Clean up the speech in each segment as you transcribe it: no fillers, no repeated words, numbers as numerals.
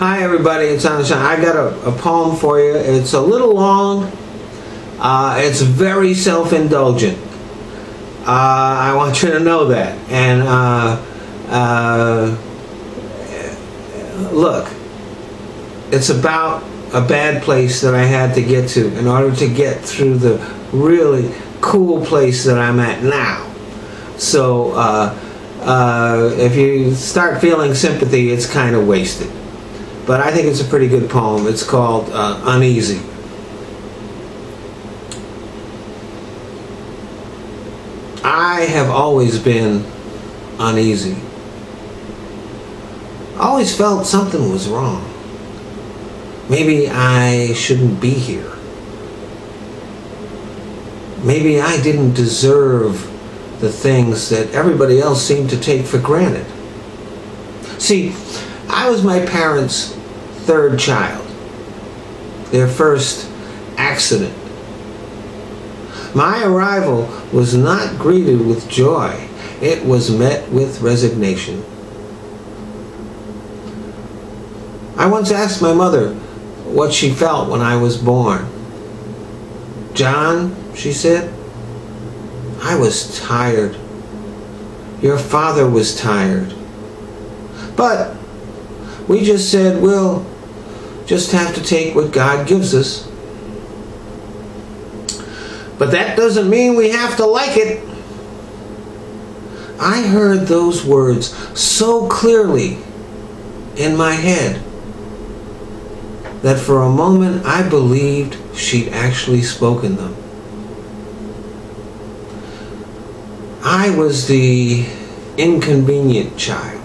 Hi everybody, it's Uneasy. I got a poem for you. It's a little long. It's very self-indulgent. I want you to know that. And look, it's about a bad place that I had to get to in order to get through the really cool place that I'm at now. So if you start feeling sympathy, it's kind of wasted. But I think it's a pretty good poem. It's called Uneasy. I have always been uneasy. I always felt something was wrong. Maybe I shouldn't be here. Maybe I didn't deserve the things that everybody else seemed to take for granted. See, I was my parents' third child, their first accident. My arrival was not greeted with joy. It was met with resignation. I once asked my mother what she felt when I was born. "John," she said, "I was tired. Your father was tired. But we just said we'll just have to take what God gives us. But that doesn't mean we have to like it." I heard those words so clearly in my head that for a moment I believed she'd actually spoken them. I was the inconvenient child.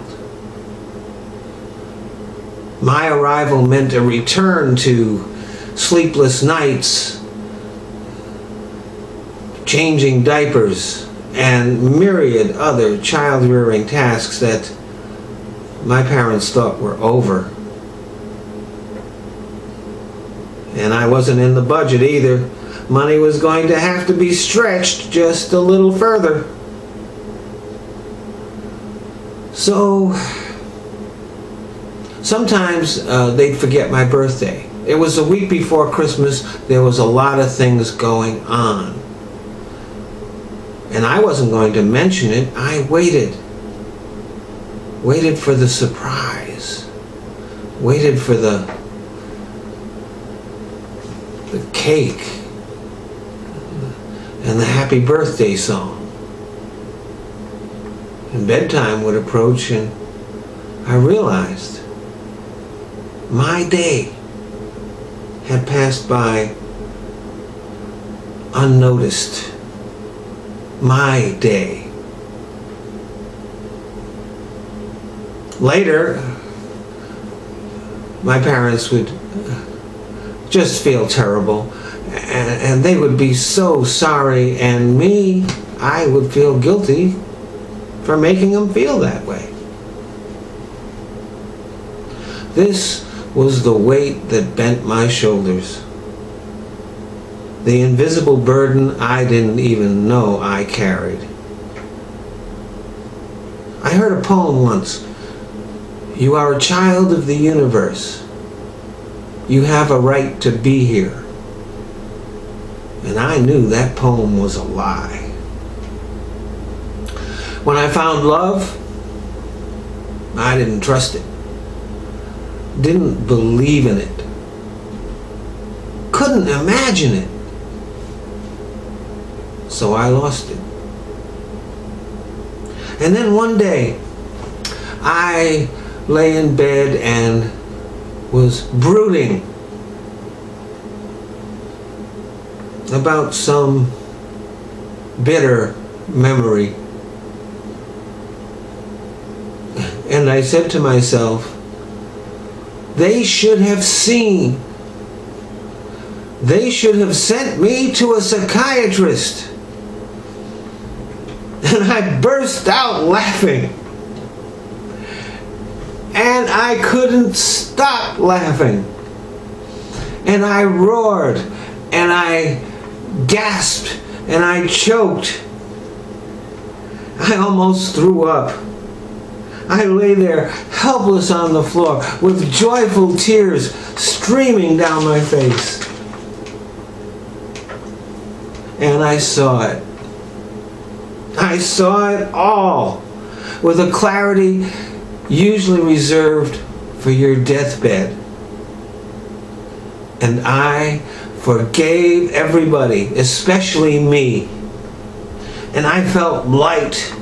My arrival meant a return to sleepless nights, changing diapers, and myriad other child-rearing tasks that my parents thought were over. And I wasn't in the budget either. Money was going to have to be stretched just a little further. So sometimes they'd forget my birthday. It was a week before Christmas. There was a lot of things going on. And I wasn't going to mention it. I waited for the surprise. Waited for the cake and the happy birthday song. And bedtime would approach and I realized my day had passed by unnoticed. My day. Later, my parents would just feel terrible and they would be so sorry, and me, I would feel guilty for making them feel that way. This was the weight that bent my shoulders. The invisible burden I didn't even know I carried. I heard a poem once. "You are a child of the universe. You have a right to be here." And I knew that poem was a lie. When I found love, I didn't trust it. Didn't believe in it. Couldn't imagine it. So I lost it. And then one day, I lay in bed and was brooding about some bitter memory. And I said to myself, they should have seen. They should have sent me to a psychiatrist. And I burst out laughing. And I couldn't stop laughing. And I roared, and I gasped, and I choked. I almost threw up. I lay there helpless on the floor with joyful tears streaming down my face. And I saw it. I saw it all with a clarity usually reserved for your deathbed. And I forgave everybody, especially me. And I felt light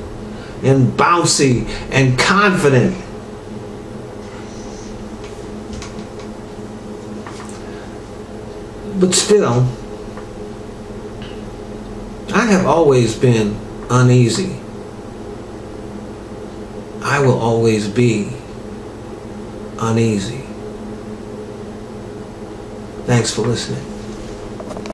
and bouncy and confident. But still, I have always been uneasy. I will always be uneasy. Thanks for listening.